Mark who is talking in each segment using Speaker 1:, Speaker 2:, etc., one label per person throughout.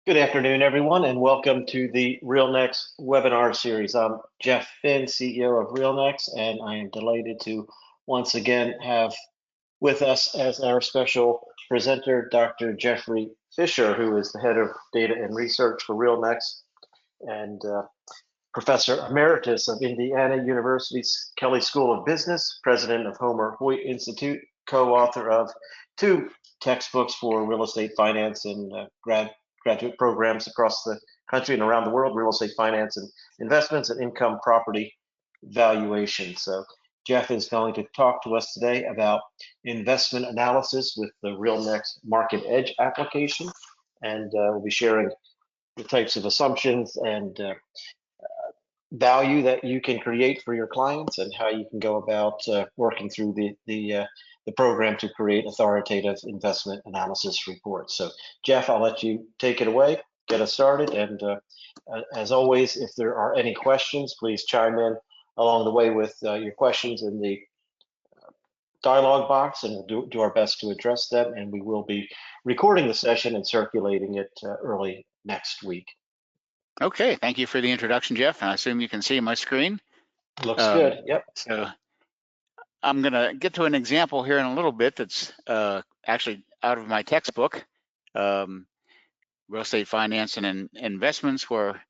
Speaker 1: Good afternoon, everyone, and welcome to the RealNext webinar series. I'm Jeff Finn, CEO of RealNext, and I am delighted to once again have with us as our special presenter, Dr. Jeffrey Fisher, who is the head of data and research for RealNext and Professor Emeritus of Indiana University's Kelley School of Business, president of Homer Hoyt Institute, co-author of two textbooks for real estate finance and graduate programs across the country and around the world, real estate finance and investments and income property valuation. So Jeff is going to talk to us today about investment analysis with the RealNext Market Edge application. And we'll be sharing the types of assumptions and value that you can create for your clients and how you can go about working through the program to create authoritative investment analysis reports. So Jeff, I'll let you take it away, get us started. And as always, if there are any questions, please chime in along the way with your questions in the dialog box, and we'll do our best to address them. And we will be recording the session and circulating it early next week.
Speaker 2: Okay, thank you for the introduction, Jeff. I assume you can see my screen.
Speaker 1: Looks good, yep.
Speaker 2: So I'm gonna get to an example here in a little bit that's actually out of my textbook, Real Estate Finance and Investments, where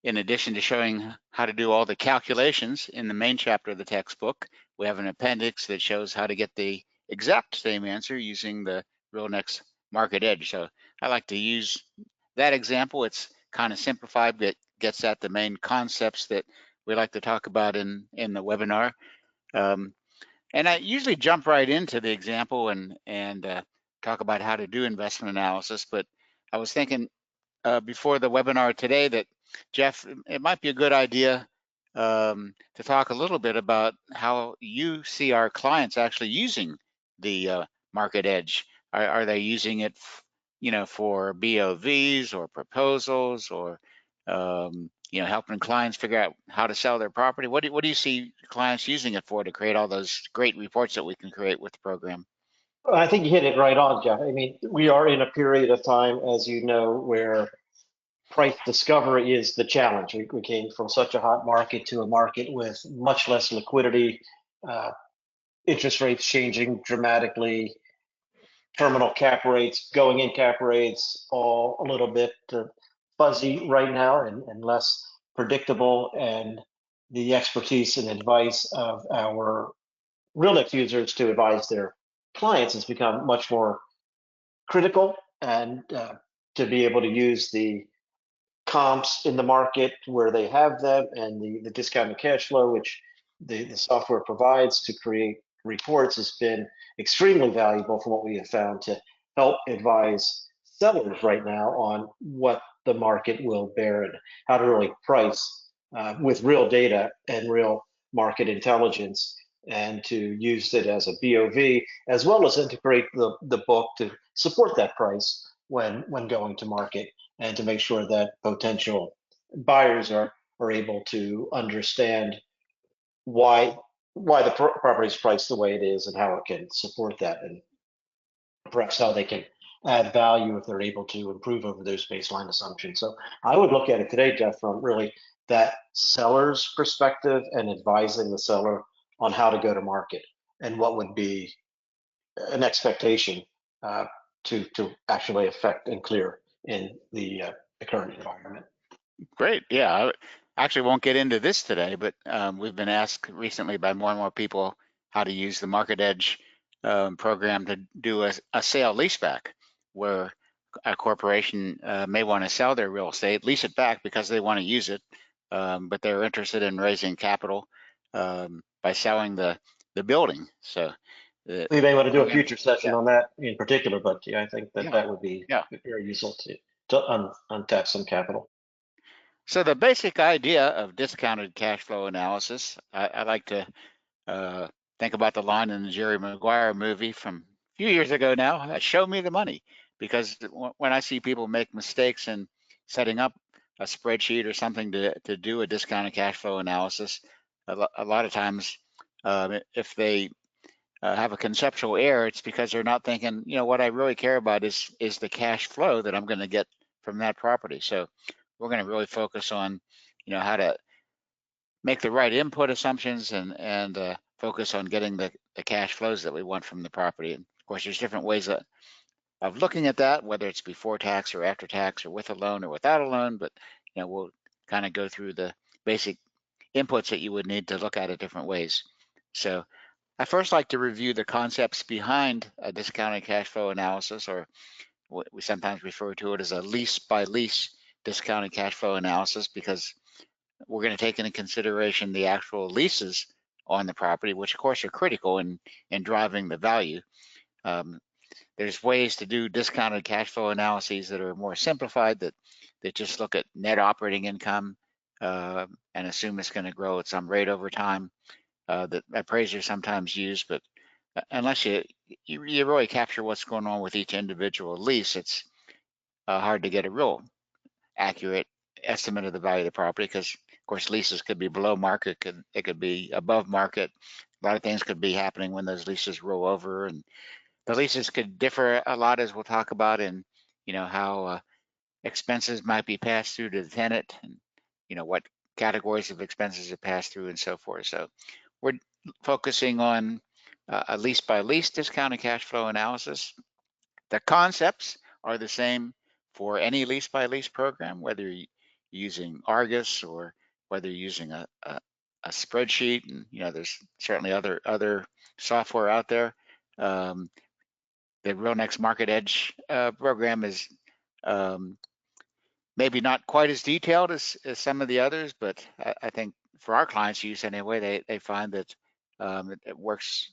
Speaker 2: in addition to showing how to do all the calculations in the main chapter of the textbook, we have an appendix that shows how to get the exact same answer using the RealNext Market Edge. So I like to use that example. It's kind of simplified, but gets at the main concepts that we like to talk about in the webinar. And I usually jump right into the example and talk about how to do investment analysis. But I was thinking before the webinar today that, Jeff, it might be a good idea to talk a little bit about how you see our clients actually using the Market Edge. Are they using it for BOVs or proposals, or helping clients figure out how to sell their property? What do you see clients using it for to create all those great reports that we can create with the program?
Speaker 1: Well, I think you hit it right on, Jeff. I mean, we are in a period of time, as you know, where price discovery is the challenge. We came from such a hot market to a market with much less liquidity, interest rates changing dramatically, terminal cap rates, going in cap rates, all a little bit fuzzy right now and less predictable. And the expertise and advice of our RealNext users to advise their clients has become much more critical, and to be able to use the comps in the market where they have them and the discounted cash flow, which the software provides to create reports, has been extremely valuable for what we have found to help advise sellers right now on what the market will bear and how to really price with real data and real market intelligence, and to use it as a BOV, as well as integrate the book to support that price when going to market, and to make sure that potential buyers are able to understand why the property is priced the way it is and how it can support that, and perhaps how they can add value if they're able to improve over those baseline assumptions. So I would look at it today, Jeff, from really that seller's perspective and advising the seller on how to go to market and what would be an expectation to actually affect and clear in the current environment.
Speaker 2: Great. Yeah, I actually won't get into this today, but we've been asked recently by more and more people how to use the Market Edge program to do a sale leaseback, where a corporation may want to sell their real estate, lease it back because they want to use it, but they're interested in raising capital by selling the building. So
Speaker 1: we may want to do a future session on that in particular, but yeah, I think that would be very useful to untap some capital.
Speaker 2: So the basic idea of discounted cash flow analysis, I like to think about the line in the Jerry Maguire movie from a few years ago now, show me the money. Because when I see people make mistakes in setting up a spreadsheet or something to do a discounted cash flow analysis, a lot of times if they have a conceptual error, it's because they're not thinking, what I really care about is the cash flow that I'm going to get from that property. So we're going to really focus on, how to make the right input assumptions and focus on getting the cash flows that we want from the property. And of course, there's different ways of looking at that, whether it's before tax or after tax or with a loan or without a loan, but we'll kind of go through the basic inputs that you would need to look at it different ways. So I first like to review the concepts behind a discounted cash flow analysis, or what we sometimes refer to it as a lease by lease discounted cash flow analysis, because we're going to take into consideration the actual leases on the property, which of course are critical in driving the value. There's ways to do discounted cash flow analyses that are more simplified, that just look at net operating income and assume it's going to grow at some rate over time, that appraisers sometimes use. But unless you really capture what's going on with each individual lease, it's hard to get a real accurate estimate of the value of the property, because of course leases could be below market, it could be above market. A lot of things could be happening when those leases roll over, and the leases could differ a lot, as we'll talk about, in how expenses might be passed through to the tenant, and what categories of expenses are passed through, and so forth. So we're focusing on a lease by lease discounted cash flow analysis. The concepts are the same for any lease by lease program, whether you're using Argus or whether you're using a spreadsheet, and there's certainly other software out there. The RealNex Market Edge program is maybe not quite as detailed as some of the others, but I think for our clients' use anyway, they find that it works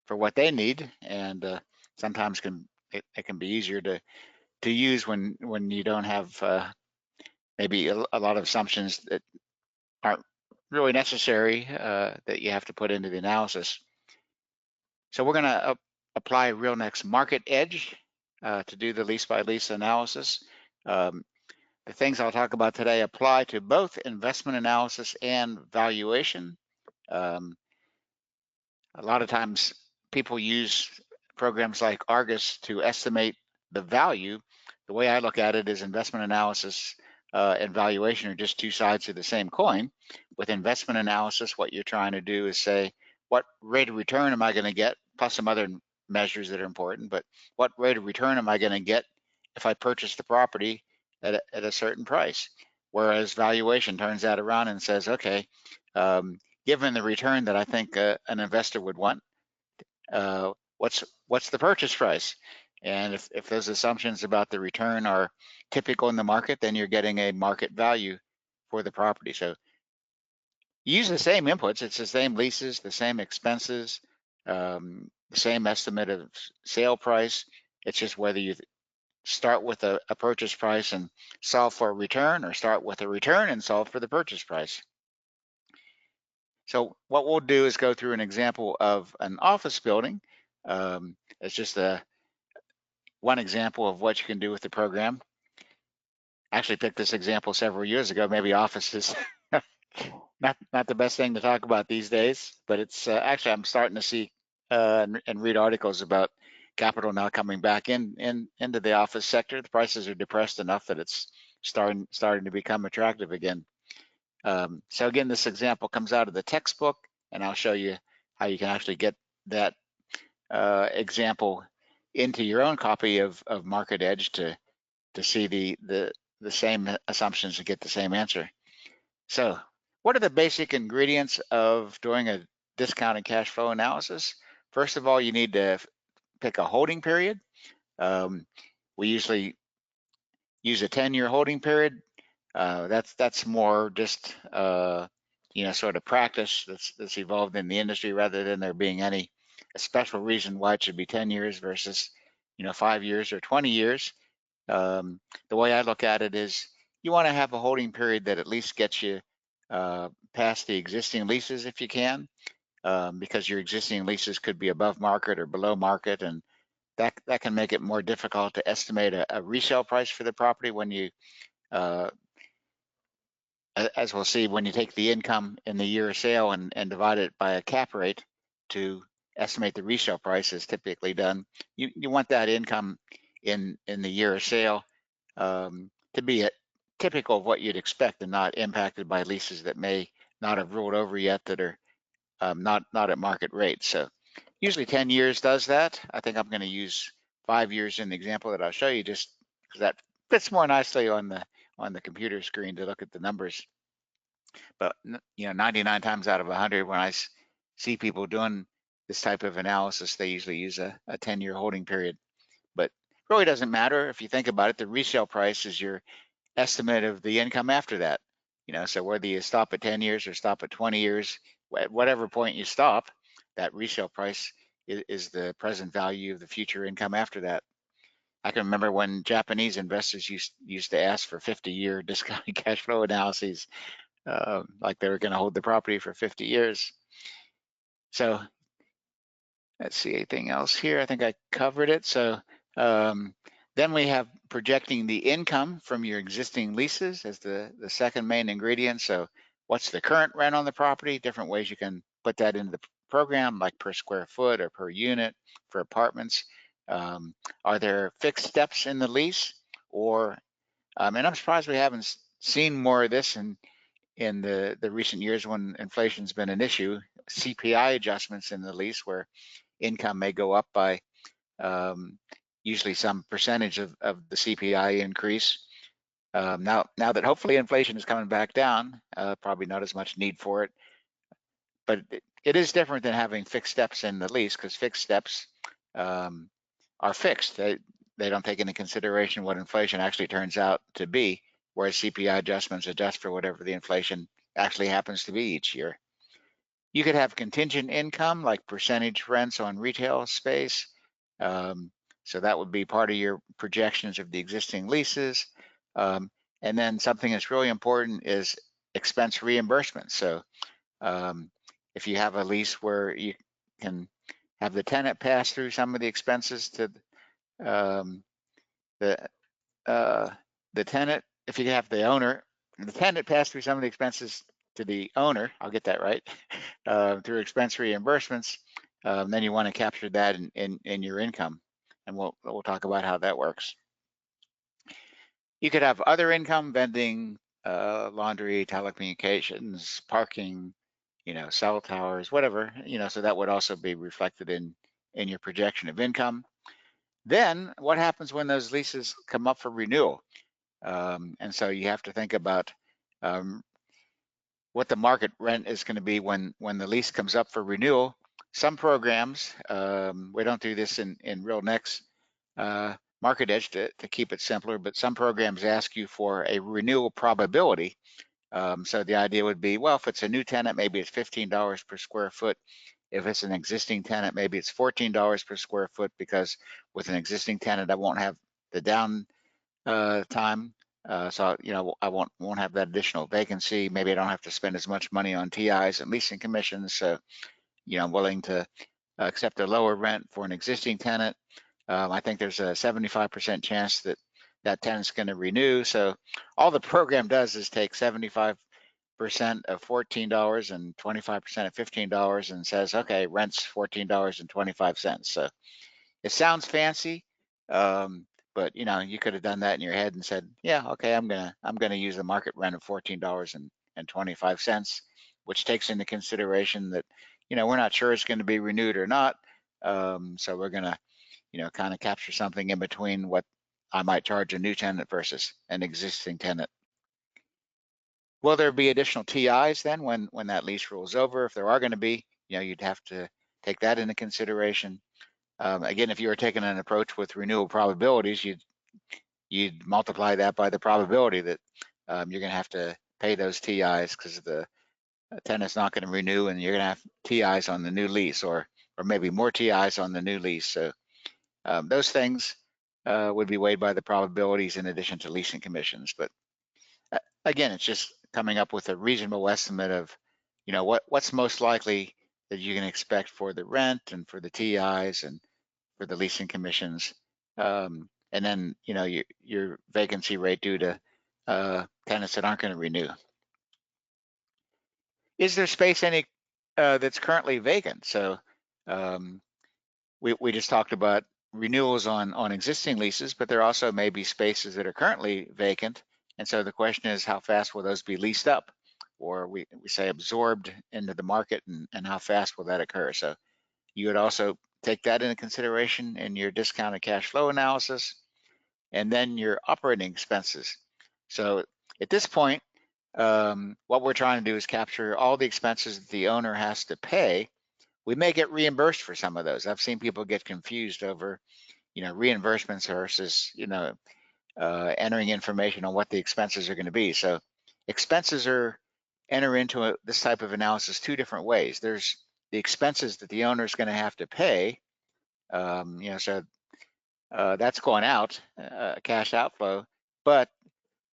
Speaker 2: for what they need, and sometimes it can be easier to use when you don't have maybe a lot of assumptions that aren't really necessary that you have to put into the analysis. So we're going to apply RealNex Market Edge to do the lease by lease analysis. The things I'll talk about today apply to both investment analysis and valuation. A lot of times people use programs like Argus to estimate the value. The way I look at it is investment analysis and valuation are just two sides of the same coin. With investment analysis, what you're trying to do is say, what rate of return am I going to get, plus some other measures that are important, but what rate of return am I going to get if I purchase the property at a certain price? Whereas valuation turns that around and says, okay, given the return that I think an investor would want, what's the purchase price? And if those assumptions about the return are typical in the market, then you're getting a market value for the property. So you use the same inputs, it's the same leases, the same expenses, the same estimate of sale price. It's just whether you start with a purchase price and solve for a return, or start with a return and solve for the purchase price. So what we'll do is go through an example of an office building. It's just one example of what you can do with the program. I actually picked this example several years ago. Maybe office is not the best thing to talk about these days, but it's actually, I'm starting to see and read articles about capital now coming back into the office sector. The prices are depressed enough that it's starting to become attractive again. So again, this example comes out of the textbook, and I'll show you how you can actually get that example into your own copy of Market Edge to see the same assumptions and get the same answer. So what are the basic ingredients of doing a discounted cash flow analysis? First of all, you need to pick a holding period. We usually use a 10-year holding period. That's more just sort of practice that's evolved in the industry, rather than there being a special reason why it should be 10 years versus 5 years or 20 years. The way I look at it is you want to have a holding period that at least gets you past the existing leases if you can, because your existing leases could be above market or below market, and that can make it more difficult to estimate a resale price for the property when you as we'll see, when you take the income in the year of sale and divide it by a cap rate to estimate the resale price is typically done. You want that income in the year of sale to be typical of what you'd expect and not impacted by leases that may not have rolled over yet that are not at market rate. So usually 10 years does that. I think I'm going to use 5 years in the example that I'll show you, just because that fits more nicely on the computer screen to look at the numbers. But 99 times out of 100, when I see people doing this type of analysis, they usually use a 10-year holding period. But it really doesn't matter if you think about it. The resale price is your estimate of the income after that. So whether you stop at 10 years or stop at 20 years, at whatever point you stop, that resale price is the present value of the future income after that. I can remember when Japanese investors used to ask for 50-year discounted cash flow analyses, like they were going to hold the property for 50 years. So let's see, anything else here? I think I covered it. So then we have projecting the income from your existing leases as the second main ingredient. So what's the current rent on the property? Different ways you can put that into the program, like per square foot or per unit for apartments. Are there fixed steps in the lease? Or, and I'm surprised we haven't seen more of this in the recent years when inflation's been an issue, CPI adjustments in the lease where income may go up by usually some percentage of the CPI increase. Now that hopefully inflation is coming back down, probably not as much need for it. But it is different than having fixed steps in the lease, because fixed steps are fixed. They don't take into consideration what inflation actually turns out to be, whereas CPI adjustments adjust for whatever the inflation actually happens to be each year. You could have contingent income, like percentage rents on retail space. So that would be part of your projections of the existing leases. And then something that's really important is expense reimbursement. So if you have a lease where you can have the tenant pass through some of the expenses to the tenant, if you have the owner, the tenant pass through some of the expenses to the owner, I'll get that right, through expense reimbursements, then you want to capture that in your income. And we'll talk about how that works. You could have other income, vending, laundry, telecommunications, parking, cell towers, whatever, so that would also be reflected in your projection of income. Then what happens when those leases come up for renewal? And so you have to think about what the market rent is going to be when the lease comes up for renewal. Some programs, we don't do this in RealNex Market Edge to keep it simpler, but some programs ask you for a renewal probability. So the idea would be, well, if it's a new tenant, maybe it's $15 per square foot. If it's an existing tenant, maybe it's $14 per square foot, because with an existing tenant, I won't have the down time. So I won't have that additional vacancy. Maybe I don't have to spend as much money on TIs and leasing commissions. So I'm willing to accept a lower rent for an existing tenant. I think there's a 75% chance that that tenant's going to renew. So all the program does is take 75% of $14 and 25% of $15 and says, okay, rent's $14.25. So it sounds fancy, but you could have done that in your head and said, yeah, okay, I'm gonna use the market rent of $14.25, which takes into consideration that we're not sure it's going to be renewed or not. So we're gonna kind of capture something in between what I might charge a new tenant versus an existing tenant. Will there be additional TIs then when that lease rolls over? If there are going to be, you'd have to take that into consideration. Again, if you were taking an approach with renewal probabilities, you'd multiply that by the probability that you're going to have to pay those TIs, because the tenant's not going to renew, and you're going to have TIs on the new lease, or maybe more TIs on the new lease. So those things would be weighed by the probabilities in addition to leasing commissions. But again, it's just coming up with a reasonable estimate of, what's most likely that you can expect for the rent and for the TIs and for the leasing commissions, and then your vacancy rate due to tenants that aren't going to renew. Is there space any that's currently vacant? So we just talked about renewals on existing leases, but there also may be spaces that are currently vacant. And so the question is, how fast will those be leased up? Or we say absorbed into the market, and how fast will that occur? So you would also take that into consideration in your discounted cash flow analysis, and then your operating expenses. So at this point, what we're trying to do is capture all the expenses that the owner has to pay. We may get reimbursed for some of those. I've seen people get confused over, reimbursements versus, entering information on what the expenses are going to be. So expenses are enter into this type of analysis two different ways. There's the expenses that the owner is going to have to pay. So that's going out, cash outflow, but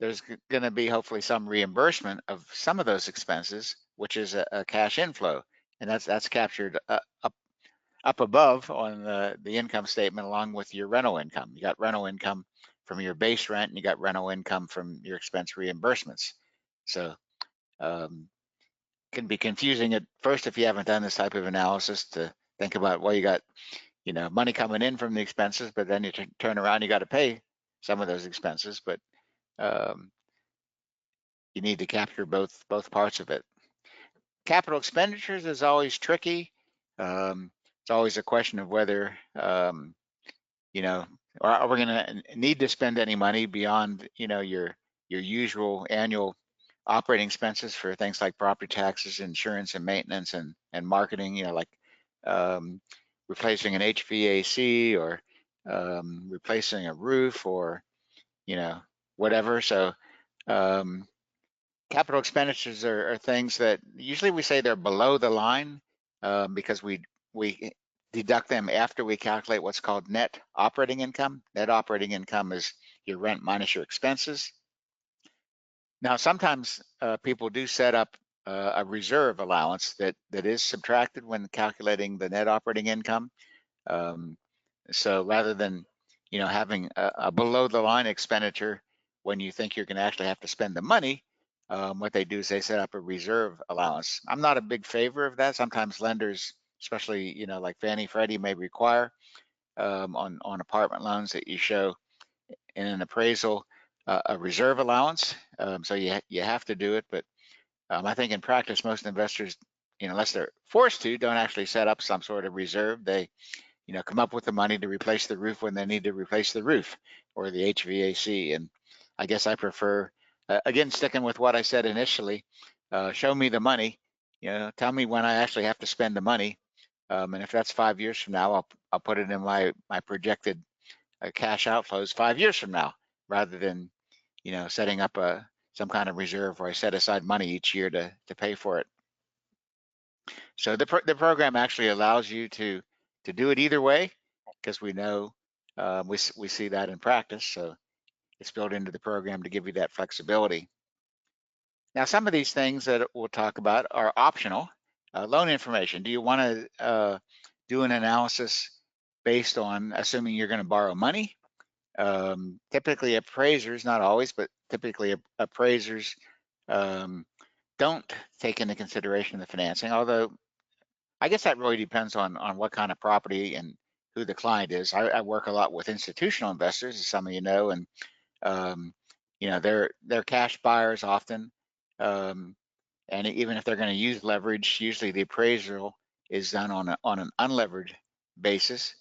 Speaker 2: there's going to be hopefully some reimbursement of some of those expenses, which is a cash inflow, and that's captured up above on the income statement along with your rental income. You got rental income from your base rent, and you got rental income from your expense reimbursements. So can be confusing at first if you haven't done this type of analysis, to think about, well, you got money coming in from the expenses, but then you turn around, you got to pay some of those expenses, but you need to capture both parts of it. Capital expenditures is always tricky. It's always a question of whether are we going to need to spend any money beyond your usual annual operating expenses for things like property taxes, insurance, and maintenance, and marketing. Like replacing an HVAC, or replacing a roof, or whatever. So capital expenditures are things that usually we say they're below the line, because we deduct them after we calculate what's called net operating income. Net operating income is your rent minus your expenses. Now, sometimes people do set up a reserve allowance that is subtracted when calculating the net operating income. So rather than having a below the line expenditure when you think you're going to actually have to spend the money, what they do is they set up a reserve allowance. I'm not a big favor of that. Sometimes lenders, especially like Fannie, Freddie, may require on apartment loans that you show in an appraisal a reserve allowance. So you have to do it, but I think in practice most investors, unless they're forced to, don't actually set up some sort of reserve. They come up with the money to replace the roof when they need to replace the roof or the HVAC. And I guess I prefer, again, sticking with what I said initially, show me the money, tell me when I actually have to spend the money. And if that's 5 years from now, I'll put it in my projected cash outflows 5 years from now, rather than, setting up some kind of reserve where I set aside money each year to pay for it. So the program actually allows you to do it either way, because we know we see that in practice. So it's built into the program to give you that flexibility. Now, some of these things that we'll talk about are optional. Loan information. Do you want to do an analysis based on assuming you're going to borrow money? Typically appraisers, not always, but typically appraisers don't take into consideration the financing, although I guess that really depends on what kind of property and who the client is. I work a lot with institutional investors, as some of you know, and they're cash buyers often, and even if they're going to use leverage, usually the appraisal is done on an unlevered basis.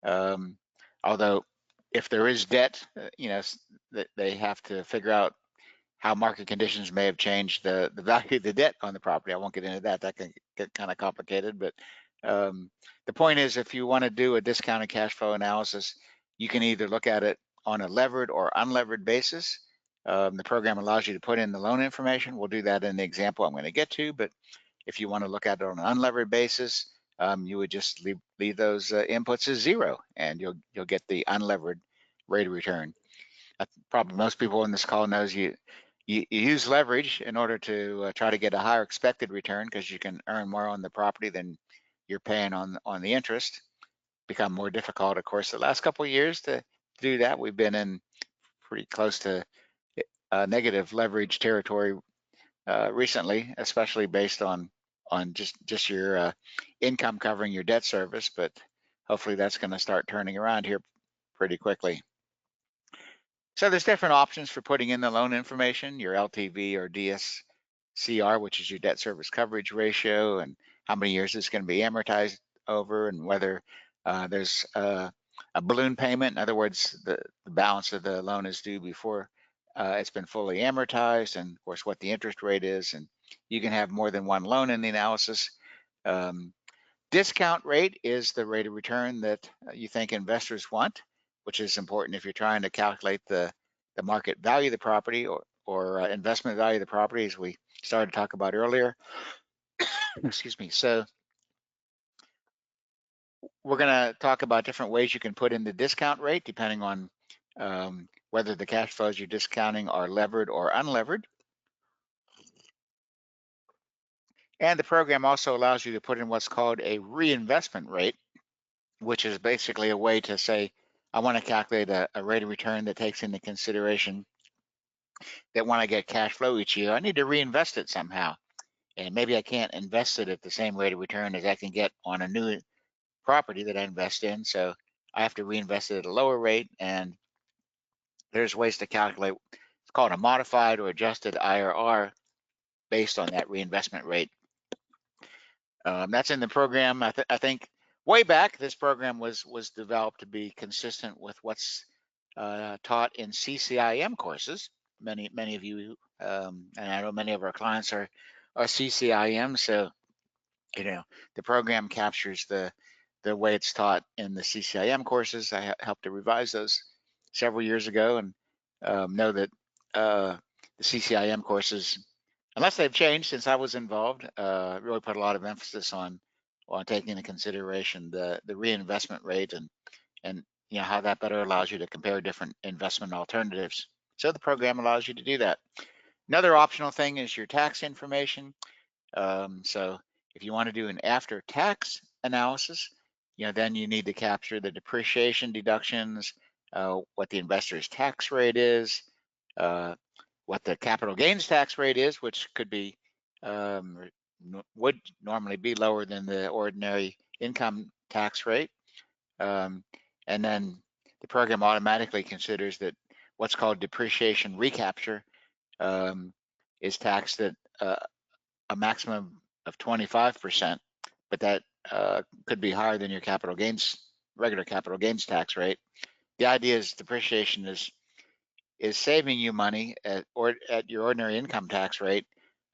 Speaker 2: Although if there is debt, they have to figure out how market conditions may have changed the value of the debt on the property. I won't get into that. That can get kind of complicated. But the point is, if you want to do a discounted cash flow analysis, you can either look at it on a levered or unlevered basis. The program allows you to put in the loan information. We'll do that in the example I'm going to get to. But if you want to look at it on an unlevered basis, you would just leave those inputs as zero, and you'll get the unlevered rate of return. Probably most people in this call knows you use leverage in order to try to get a higher expected return, because you can earn more on the property than you're paying on the interest. Become more difficult, of course, the last couple of years to do that. We've been in pretty close to negative leverage territory recently, especially based on just your income covering your debt service. But hopefully that's going to start turning around here pretty quickly. So there's different options for putting in the loan information, your LTV or DSCR, which is your debt service coverage ratio, and how many years it's going to be amortized over, and whether there's a balloon payment. In other words, the balance of the loan is due before it's been fully amortized, and of course what the interest rate is. And you can have more than one loan in the analysis. Discount rate is the rate of return that you think investors want, which is important if you're trying to calculate the market value of the property or investment value of the property, as we started to talk about earlier. Excuse me. So we're going to talk about different ways you can put in the discount rate depending on whether the cash flows you're discounting are levered or unlevered. And the program also allows you to put in what's called a reinvestment rate, which is basically a way to say, I want to calculate a rate of return that takes into consideration that when I get cash flow each year, I need to reinvest it somehow. And maybe I can't invest it at the same rate of return as I can get on a new property that I invest in. So I have to reinvest it at a lower rate. And there's ways to calculate, it's called a modified or adjusted IRR based on that reinvestment rate. That's in the program. I think way back, this program was developed to be consistent with what's taught in CCIM courses. Many of you, and I know many of our clients are CCIM, so the program captures the way it's taught in the CCIM courses. I helped to revise those several years ago, and know that the CCIM courses, unless they've changed since I was involved, really put a lot of emphasis on taking into consideration the reinvestment rate and how that better allows you to compare different investment alternatives. So the program allows you to do that. Another optional thing is your tax information. So if you want to do an after-tax analysis, then you need to capture the depreciation deductions, what the investor's tax rate is, what the capital gains tax rate is, which could be would normally be lower than the ordinary income tax rate. And then the program automatically considers that what's called depreciation recapture is taxed at a maximum of 25%, but that could be higher than your regular capital gains tax rate. The idea is depreciation is saving you money at your ordinary income tax rate.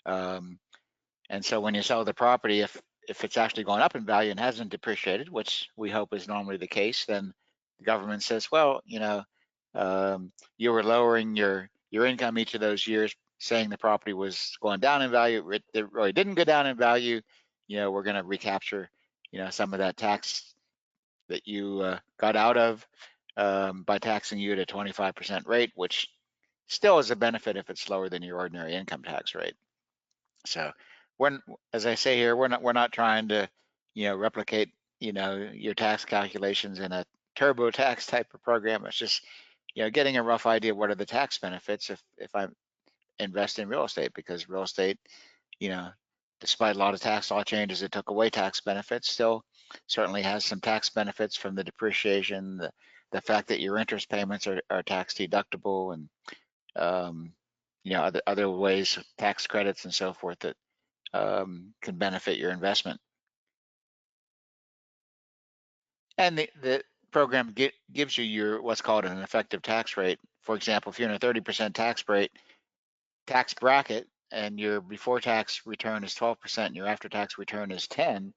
Speaker 2: And so when you sell the property, if it's actually going up in value and hasn't depreciated, which we hope is normally the case, then the government says, well, you were lowering your income each of those years, saying the property was going down in value. It really didn't go down in value. We're going to recapture, some of that tax that you got out of by taxing you at a 25% rate, which still is a benefit if it's lower than your ordinary income tax rate. So as I say here, we're not trying to, replicate, your tax calculations in a TurboTax type of program. It's just, getting a rough idea of what are the tax benefits if I invest in real estate, because real estate, despite a lot of tax law changes that took away tax benefits, still certainly has some tax benefits from the depreciation, the fact that your interest payments are tax deductible, and other ways, tax credits and so forth that can benefit your investment. And the program gives you what's called an effective tax rate. For example, if you're in a 30% tax bracket and your before tax return is 12% and your after tax return is 10,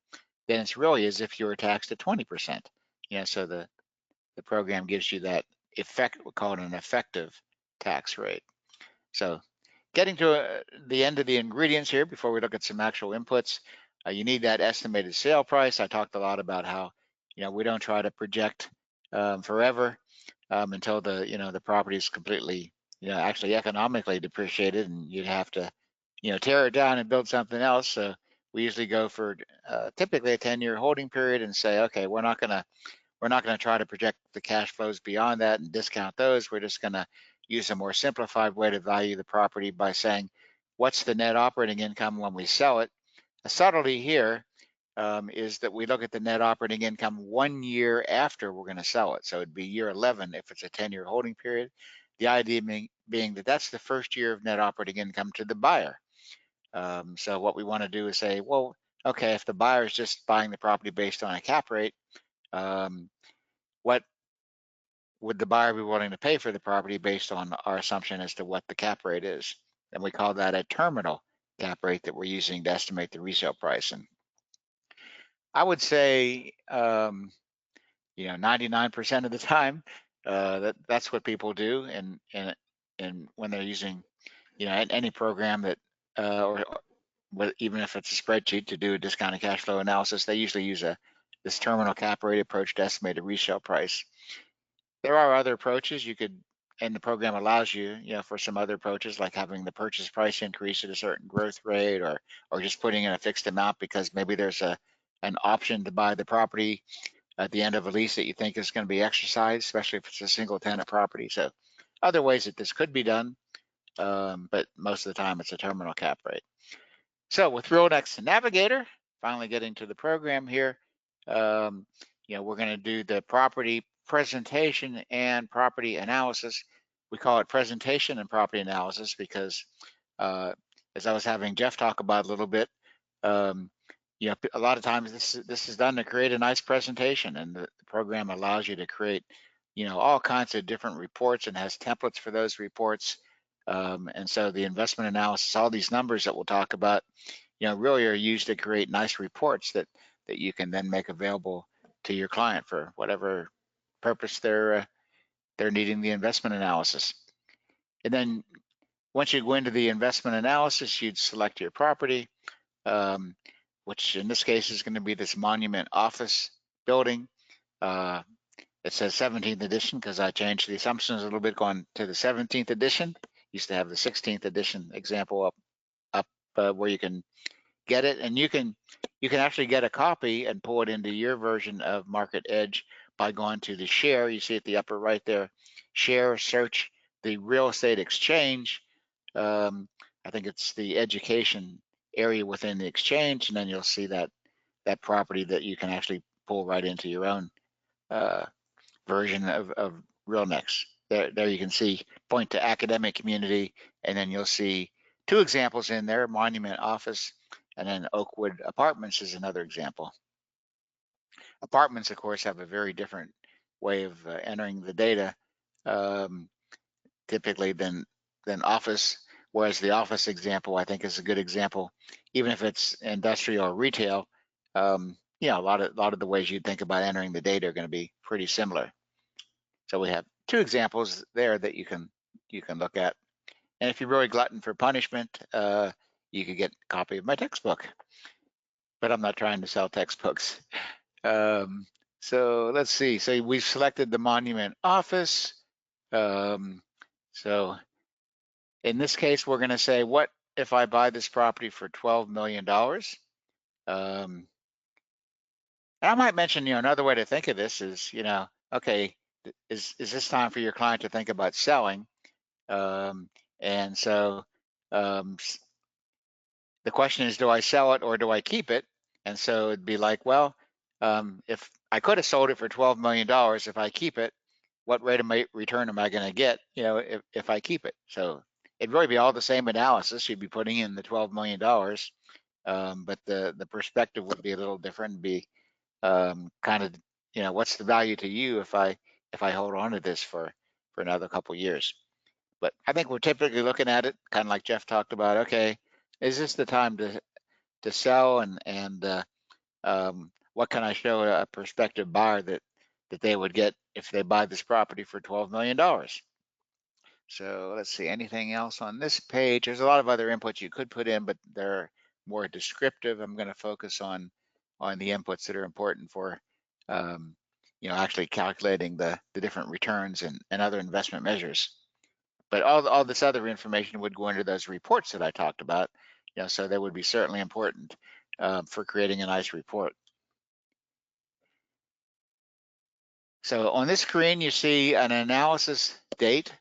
Speaker 2: then it's really as if you were taxed at 20%. So the program gives you that effect, we call it an effective tax rate. So getting to the end of the ingredients here before we look at some actual inputs, you need that estimated sale price. I talked a lot about how, we don't try to project forever until the property is completely, actually economically depreciated, and you'd have to, tear it down and build something else. So we usually go for typically a 10-year holding period and say, okay, we're not gonna try to project the cash flows beyond that and discount those. We're just gonna use a more simplified way to value the property by saying, what's the net operating income when we sell it? A subtlety here, is that we look at the net operating income 1 year after we're going to sell it. So it'd be year 11 if it's a 10-year holding period. The idea being that that's the first year of net operating income to the buyer. So what we want to do is say, well, okay, if the buyer is just buying the property based on a cap rate, what would the buyer be willing to pay for the property based on our assumption as to what the cap rate is? And we call that a terminal cap rate that we're using to estimate the resale price. And I would say, 99% of the time, that's what people do. And when they're using, any program that, or even if it's a spreadsheet to do a discounted cash flow analysis, they usually use this terminal cap rate approach to estimate a resale price. There are other approaches you could, and the program allows you, for some other approaches, like having the purchase price increase at a certain growth rate, or just putting in a fixed amount because maybe there's an option to buy the property at the end of a lease that you think is going to be exercised, especially if it's a single tenant property. So other ways that this could be done, but most of the time it's a terminal cap rate. So with RealNext Navigator, finally getting to the program here, we're going to do the property presentation and property analysis. We call it presentation and property analysis because, as I was having Jeff talk about a little bit, a lot of times this is done to create a nice presentation, and the program allows you to create, all kinds of different reports and has templates for those reports. And so the investment analysis, all these numbers that we'll talk about, really are used to create nice reports that you can then make available to your client for whatever purpose they're needing the investment analysis. And then once you go into the investment analysis, you'd select your property, which in this case is going to be this Monument office building. It says 17th edition because I changed the assumptions a little bit going to the 17th edition. Used to have the 16th edition example up where you can get it, and you can actually get a copy and pull it into your version of Market Edge by going to the share. You see at the upper right there, share, search the real estate exchange. I think it's the education area within the exchange, and then you'll see that property that you can actually pull right into your own version of RealNext. There you can see, point to academic community, and then you'll see two examples in there, Monument office, and then Oakwood Apartments is another example. Apartments, of course, have a very different way of entering the data, typically than office, whereas the office example, I think, is a good example. Even if it's industrial or retail, a lot of the ways you'd think about entering the data are going to be pretty similar. So we have two examples there that you can look at. And if you're really glutton for punishment, you could get a copy of my textbook. But I'm not trying to sell textbooks. So let's see. So we've selected the Monument office. So in this case, we're going to say, what if I buy this property for $12 million? And I might mention, another way to think of this is, okay, is this time for your client to think about selling? And so the question is, do I sell it or do I keep it? And so it'd be like, well, if I could have sold it for $12 million, if I keep it, what rate of return am I going to get, if I keep it? So it'd really be all the same analysis. You'd be putting in the $12 million, but the perspective would be a little different and be kind of, what's the value to you if I hold on to this for another couple of years? But I think we're typically looking at it kind of like Jeff talked about. Okay, is this the time to sell, and what can I show a prospective buyer that they would get if they buy this property for $12 million? So let's see, anything else on this page? There's a lot of other inputs you could put in, but they're more descriptive. I'm going to focus on the inputs that are important for actually calculating the different returns and other investment measures. But all this other information would go into those reports that I talked about, so that would be certainly important for creating a nice report. So on this screen, you see an analysis date.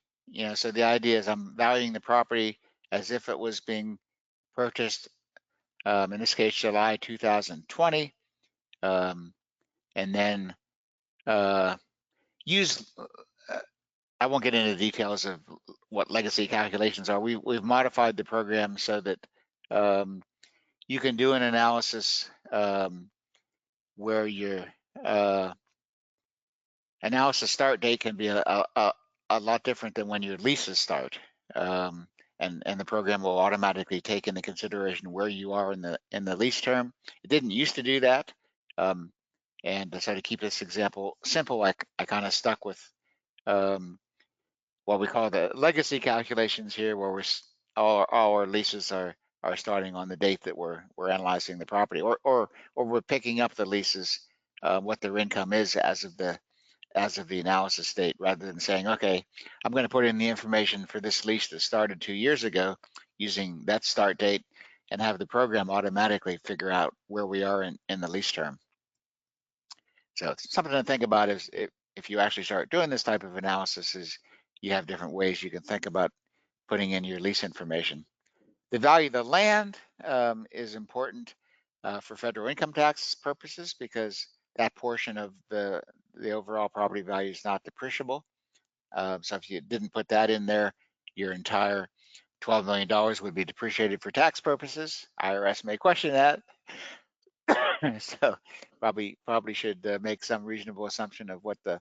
Speaker 2: So the idea is I'm valuing the property as if it was being purchased, in this case, July 2020. and then use, I won't get into the details of what legacy calculations are. We've modified the program so that you can do an analysis where your analysis start date can be a lot different than when your leases start. And the program will automatically take into consideration where you are in the lease term. It didn't used to do that. And so to keep this example simple, I kind of stuck with what we call the legacy calculations here, where all our leases are starting on the date that we're analyzing the property, or we're picking up the leases, what their income is as of the analysis date, rather than saying, okay, I'm going to put in the information for this lease that started 2 years ago using that start date, and have the program automatically figure out where we are in the lease term. So it's something to think about is if you actually start doing this type of analysis, is you have different ways you can think about putting in your lease information. The value of the land is important for federal income tax purposes, because that portion of the overall property value is not depreciable. So if you didn't put that in there, your entire $12 million would be depreciated for tax purposes. IRS may question that. So probably should make some reasonable assumption of what the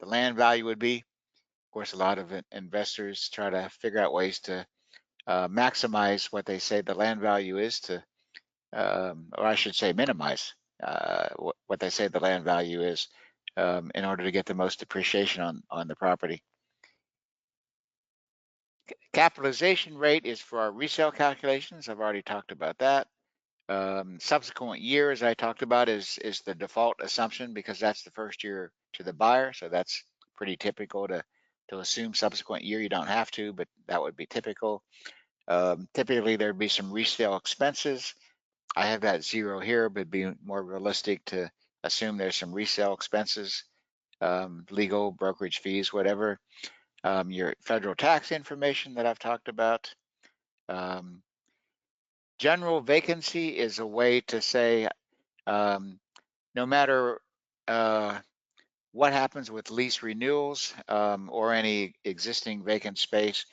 Speaker 2: land value would be. Of course, a lot of investors try to figure out ways to maximize what they say the land value is, to, or I should say minimize what they say the land value is, in order to get the most depreciation on the property. Capitalization rate is for our resale calculations. I've already talked about that. Subsequent year, as I talked about, is the default assumption, because that's the first year to the buyer. So that's pretty typical to assume subsequent year. You don't have to, but that would be typical. Typically, there'd be some resale expenses. I have that 0 here, but it'd be more realistic to assume there's some resale expenses, legal, brokerage fees, whatever. Your federal tax information that I've talked about. General vacancy is a way to say, no matter what happens with lease renewals or any existing vacant space,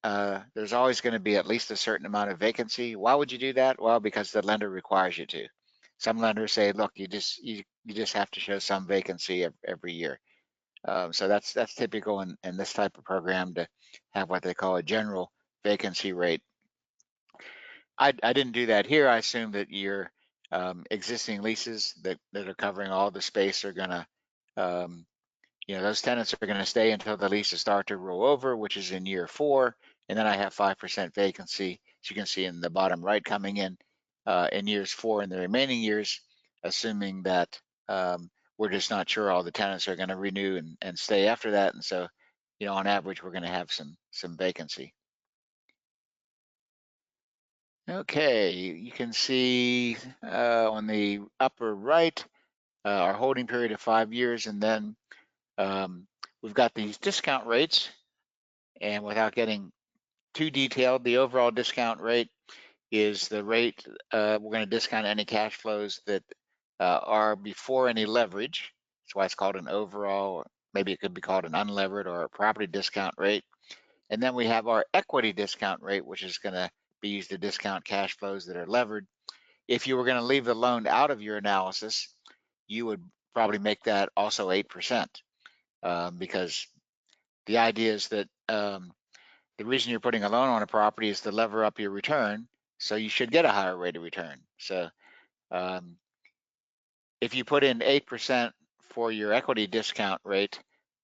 Speaker 2: there's always going to be at least a certain amount of vacancy. Why would you do that? Well, because the lender requires you to. Some lenders say, look, you just have to show some vacancy every year. So that's typical in this type of program, to have what they call a general vacancy rate. I didn't do that here. I assume that your existing leases that are covering all the space are going to, those tenants are going to stay until the leases start to roll over, which is in year 4. And then I have 5% vacancy, as you can see in the bottom right, coming in years 4 and the remaining years, assuming that we're just not sure all the tenants are going to renew and stay after that. And so, on average, we're going to have some vacancy. Okay, you can see on the upper right our holding period of 5 years, and then we've got these discount rates. And without getting too detailed, the overall discount rate is the rate we're going to discount any cash flows that are before any leverage. That's why it's called an overall, or maybe it could be called an unlevered or a property discount rate. And then we have our equity discount rate, which is going to be used to discount cash flows that are levered. If you were going to leave the loan out of your analysis, you would probably make that also 8%, because the idea is that the reason you're putting a loan on a property is to lever up your return, so you should get a higher rate of return. So if you put in 8% for your equity discount rate,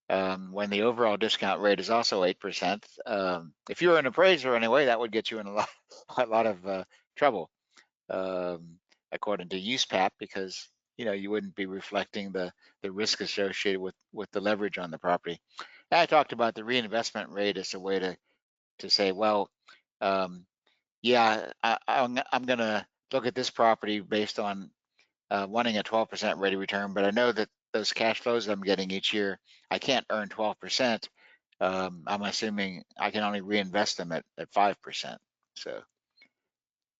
Speaker 2: when the overall discount rate is also 8%, if you're an appraiser anyway, that would get you in a lot of trouble, according to USPAP, because you wouldn't be reflecting the risk associated with the leverage on the property. And I talked about the reinvestment rate as a way to say, well, yeah, I'm going to look at this property based on wanting a 12% rate of return, but I know that those cash flows I'm getting each year, I can't earn 12%. I'm assuming I can only reinvest them at 5%. So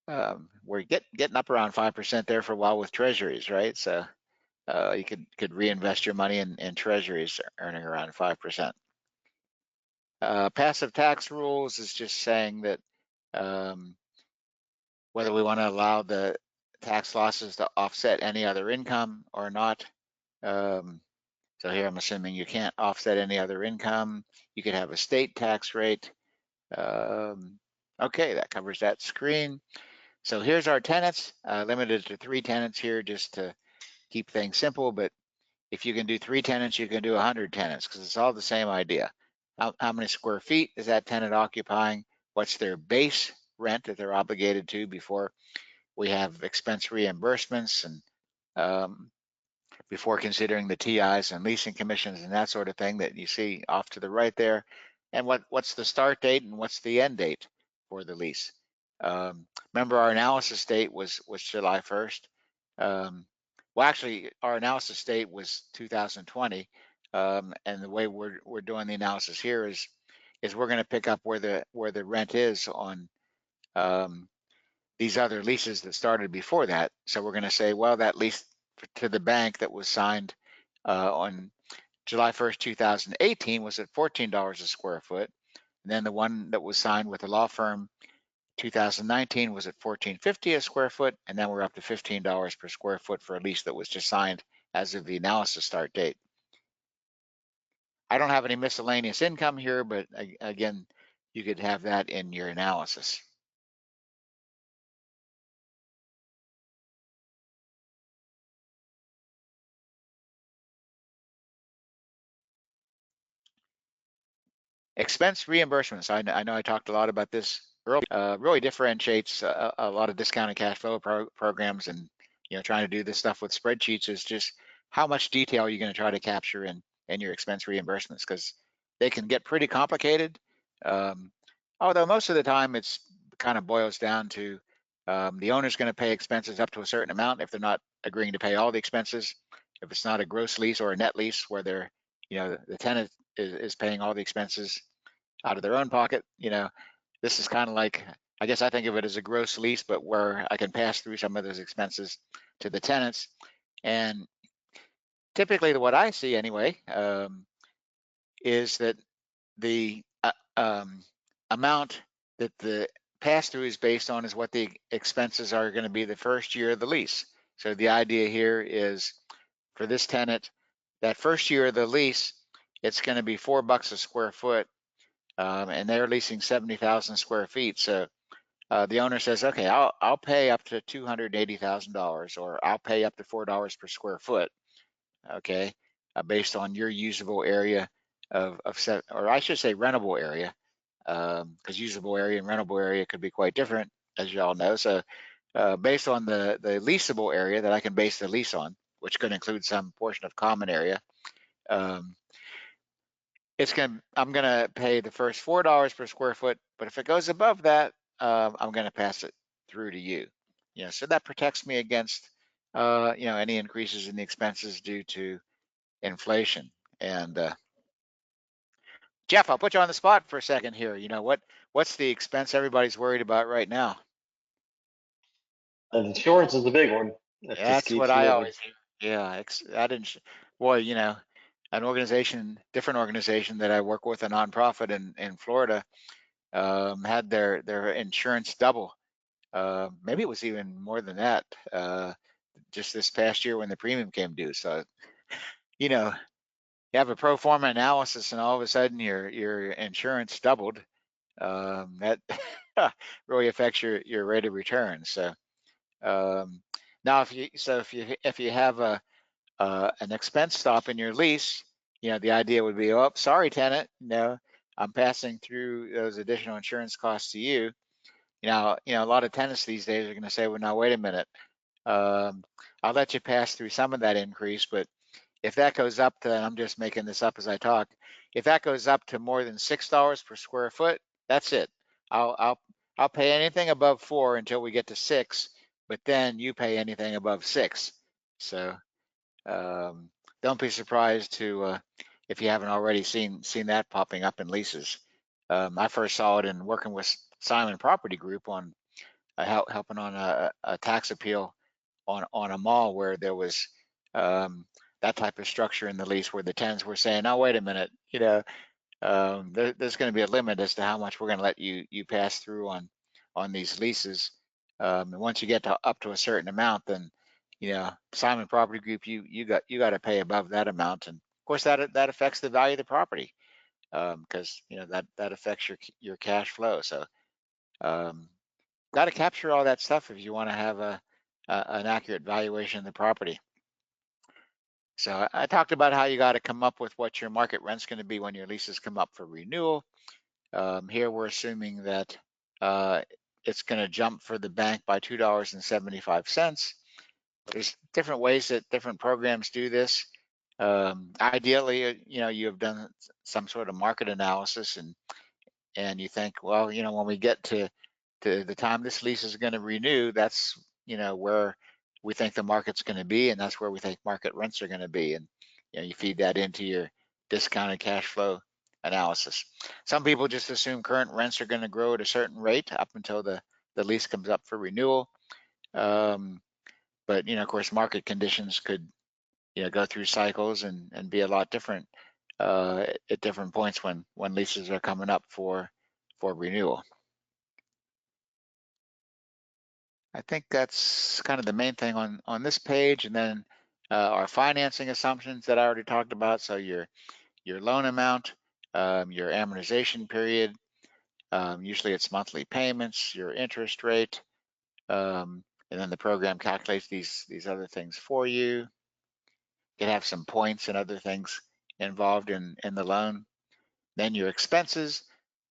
Speaker 2: we're getting up around 5% there for a while with treasuries, right? So you could reinvest your money in treasuries earning around 5%. Passive tax rules is just saying that whether we want to allow the tax losses to offset any other income or not. So here I'm assuming you can't offset any other income. You could have a state tax rate. Okay, that covers that screen. So here's our tenants, limited to 3 tenants here just to keep things simple. But if you can do 3 tenants, you can do 100 tenants because it's all the same idea. How many square feet is that tenant occupying? What's their base rent that they're obligated to before we have expense reimbursements and before considering the TIs and leasing commissions and that sort of thing that you see off to the right there. And what's the start date and what's the end date for the lease? Remember our analysis date was July 1st. Well, actually, our analysis date was 2020. And the way we're doing the analysis here is we're going to pick up where the rent is on these other leases that started before that. So we're going to say, well, that lease to the bank that was signed on July 1st, 2018 was at $14 a square foot. And then the one that was signed with the law firm 2019 was at $14.50 a square foot. And then we're up to $15 per square foot for a lease that was just signed as of the analysis start date. I don't have any miscellaneous income here, but again, you could have that in your analysis. Expense reimbursements. I know I talked a lot about this earlier. Really differentiates a lot of discounted cash flow programs, and trying to do this stuff with spreadsheets is just how much detail you're going to try to capture in your expense reimbursements, because they can get pretty complicated. Although most of the time it's kind of boils down to the owner's going to pay expenses up to a certain amount if they're not agreeing to pay all the expenses. If it's not a gross lease or a net lease where they're the tenant is paying all the expenses out of their own pocket, this is kind of like, I guess I think of it as a gross lease, but where I can pass through some of those expenses to the tenants. And typically what I see anyway is that the amount that the pass through is based on is what the expenses are going to be the first year of the lease. So the idea here is for this tenant, that first year of the lease, it's going to be $4 a square foot, and they're leasing 70,000 square feet. So the owner says, okay, I'll pay up to $280,000, or I'll pay up to $4 per square foot, okay, based on your usable area or I should say rentable area, because usable area and rentable area could be quite different, as you all know. So based on the leasable area that I can base the lease on, which could include some portion of common area, I'm gonna pay the first $4 per square foot, but if it goes above that, I'm gonna pass it through to you. So that protects me against any increases in the expenses due to inflation. And Jeff, I'll put you on the spot for a second here. What's the expense everybody's worried about right now?
Speaker 1: And insurance is the big one. That just
Speaker 2: That's
Speaker 1: keeps
Speaker 2: what I
Speaker 1: moving.
Speaker 2: always hear. Yeah, I didn't. Boy, an different organization that I work with, a nonprofit in Florida, had their insurance double. Maybe it was even more than that. Just this past year when the premium came due. So, you have a pro forma analysis, and all of a sudden your insurance doubled. That really affects your rate of return. So now if you have an expense stop in your lease, the idea would be, oh, sorry, tenant, I'm passing through those additional insurance costs to you. A lot of tenants these days are going to say, well, now wait a minute, I'll let you pass through some of that increase, but if that goes up to, and I'm just making this up as I talk, if that goes up to more than $6 per square foot, that's it. I'll pay anything above 4 until we get to 6, but then you pay anything above 6. So don't be surprised to if you haven't already seen that popping up in leases. I first saw it in working with Simon Property Group on helping on a tax appeal on a mall where there was that type of structure in the lease where the tenants were saying, "Oh, wait a minute, there's going to be a limit as to how much we're going to let you pass through on these leases. And once you get up to a certain amount, then Simon Property Group, you got to pay above that amount, and of course that affects the value of the property because that affects your cash flow. So got to capture all that stuff if you want to have an accurate valuation of the property. So I talked about how you got to come up with what your market rent's going to be when your leases come up for renewal. Here we're assuming that it's going to jump for the bank by $2.75. There's different ways that different programs do this. Ideally, you have done some sort of market analysis and you think, well, when we get to the time this lease is going to renew, that's where we think the market's going to be, and that's where we think market rents are going to be, and you feed that into your discounted cash flow analysis. Some people just assume current rents are going to grow at a certain rate up until the lease comes up for renewal, but of course market conditions could go through cycles and be a lot different at different points when leases are coming up for renewal. I think that's kind of the main thing on this page, and then our financing assumptions that I already talked about. So your loan amount, your amortization period, usually it's monthly payments, your interest rate, and then the program calculates these other things for you. You can have some points and other things involved in the loan. Then your expenses.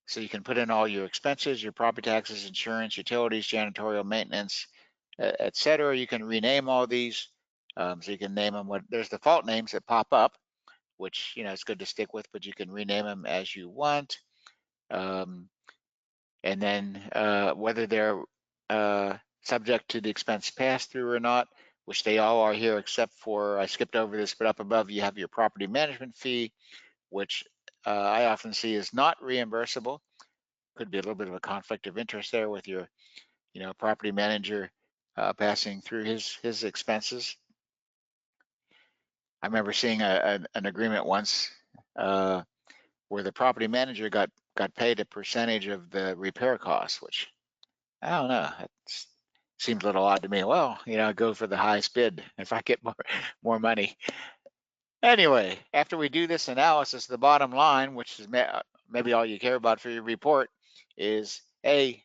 Speaker 2: So you can put in all your expenses, your property taxes, insurance, utilities, janitorial, maintenance, etc. You can rename all these. So you can name them there's default names that pop up, which it's good to stick with, but you can rename them as you want. And then whether they're subject to the expense pass-through or not, which they all are here except for, I skipped over this, but up above you have your property management fee, which I often see is not reimbursable. Could be a little bit of a conflict of interest there with your property manager passing through his expenses. I remember seeing an agreement once where the property manager got paid a percentage of the repair costs, which I don't know. It seems a little odd to me. Well, go for the highest bid if I get more money. Anyway, after we do this analysis, the bottom line, which is maybe all you care about for your report, is hey,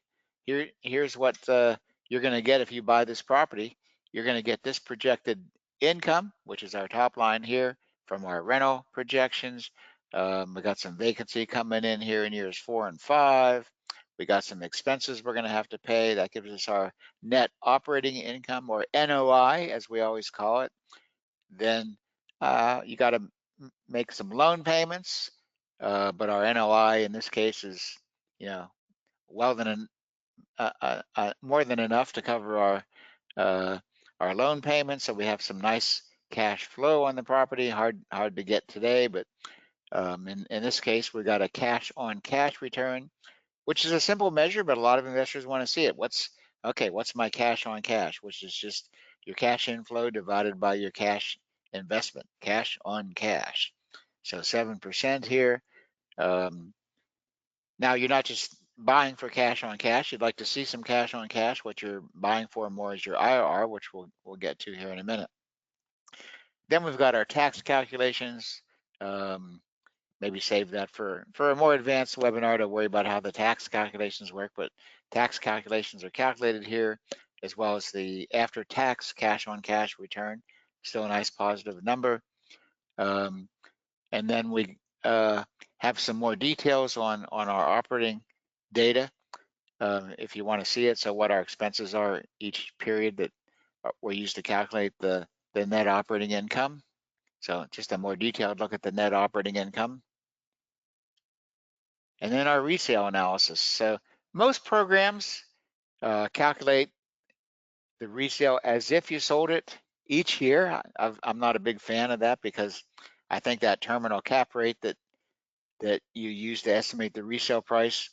Speaker 2: here's what you're going to get if you buy this property. You're going to get this projected income, which is our top line here from our rental projections. We got some vacancy coming in here in years 4 and 5. We got some expenses we're going to have to pay. That gives us our net operating income, or NOI, as we always call it. Then you got to make some loan payments, but our NOI in this case is, more than enough to cover our loan payments. So we have some nice cash flow on the property. Hard to get today, but in this case, we got a cash on cash return, which is a simple measure, but a lot of investors want to see it. What's my cash on cash, which is just your cash inflow divided by your cash investment, cash on cash. So 7% here. Now you're not just buying for cash on cash. You'd like to see some cash on cash. What you're buying for more is your IRR, which we'll get to here in a minute. Then we've got our tax calculations. Maybe save that for a more advanced webinar to worry about how the tax calculations work, but tax calculations are calculated here, as well as the after-tax cash on cash return. Still a nice positive number. And then we have some more details on our operating data if you want to see it. So what our expenses are each period that were used to calculate the net operating income. So just a more detailed look at the net operating income. And then our resale analysis. So most programs calculate the resale as if you sold it each year. I'm not a big fan of that because I think that terminal cap rate that you use to estimate the resale price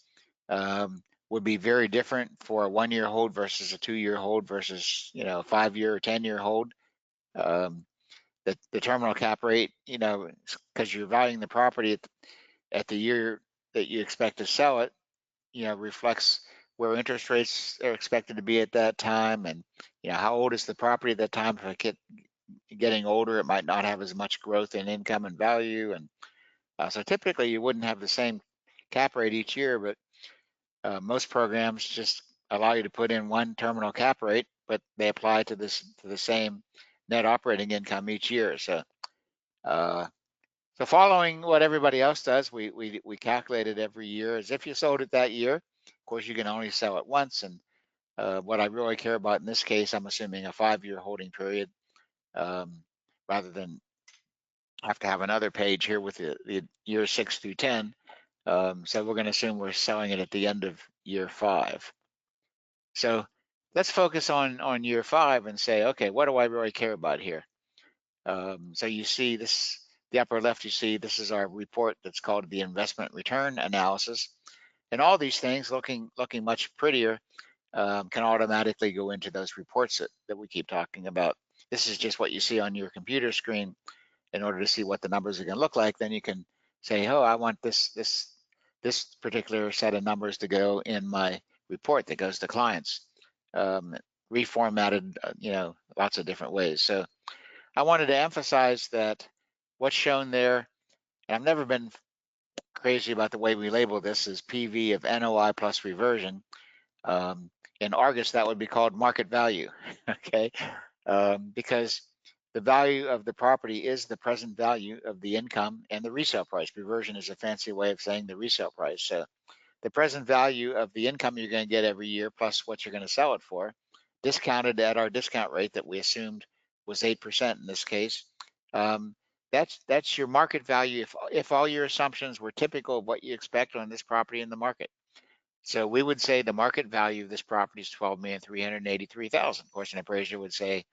Speaker 2: would be very different for a 1 year hold versus a 2 year hold versus, you know, 5 year or 10 year hold. The terminal cap rate, you know, because you're valuing the property at the year that you expect to sell it, you know, reflects where interest rates are expected to be at that time, and you know, how old is the property at that time. If it getting older, it might not have as much growth in income and value, and so typically you wouldn't have the same cap rate each year, but most programs just allow you to put in one terminal cap rate, but they apply to the same net operating income each year. So so following what everybody else does, we calculate it every year as if you sold it that year. Of course, you can only sell it once, and what I really care about in this case, I'm assuming a 5 year holding period, rather than have to have another page here with the years 6 through 10. So we're going to assume we're selling it at the end of year 5. So let's focus on year 5 and say, okay, what do I really care about here? So you see this, the upper left, you see this is our report that's called the investment return analysis. And all these things looking much prettier can automatically go into those reports that we keep talking about. This is just what you see on your computer screen. In order to see what the numbers are going to look like, then you can say, oh, I want this particular set of numbers to go in my report that goes to clients, reformatted, you know, lots of different ways. So I wanted to emphasize that what's shown there, and I've never been crazy about the way we label this, is PV of NOI plus reversion. In Argus, that would be called market value, okay? Because the value of the property is the present value of the income and the resale price. Reversion is a fancy way of saying the resale price. So the present value of the income you're going to get every year plus what you're going to sell it for, discounted at our discount rate that we assumed was 8% in this case. That's your market value if all your assumptions were typical of what you expect on this property in the market. So we would say the market value of this property is $12,383,000. Of course, an appraiser would say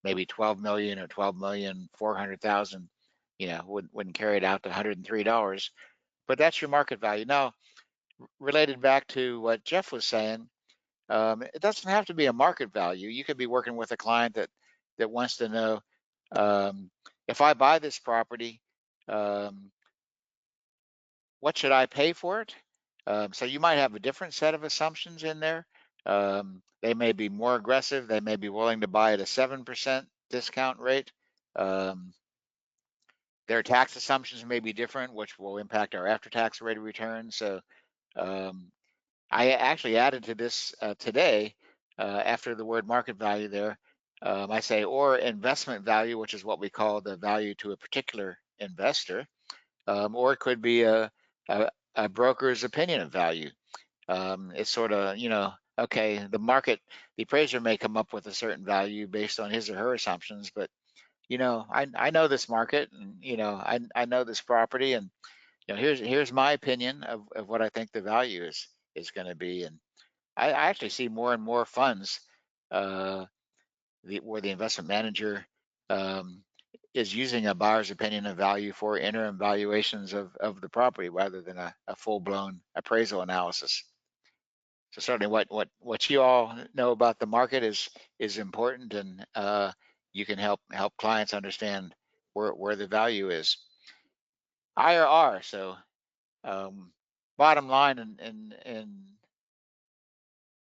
Speaker 2: maybe 12 million or 12,400,000. You know, wouldn't carry it out to $103. But that's your market value. Now, related back to what Jeff was saying, it doesn't have to be a market value. You could be working with a client that wants to know, if I buy this property, what should I pay for it? So you might have a different set of assumptions in there. They may be more aggressive. They may be willing to buy at a 7% discount rate. Their tax assumptions may be different, which will impact our after-tax rate of return. So I actually added to this today, after the word market value there, I say, or investment value, which is what we call the value to a particular investor, or it could be a broker's opinion of value. It's sort of, you know, okay, the appraiser may come up with a certain value based on his or her assumptions, but you know, I know this market, and you know, I know this property, and you know, here's my opinion of what I think the value is going to be. And I actually see more and more funds where the investment manager is using a buyer's opinion of value for interim valuations of the property rather than a full-blown appraisal analysis. So certainly what you all know about the market is important, and you can help clients understand where the value is. IRR. So bottom line, in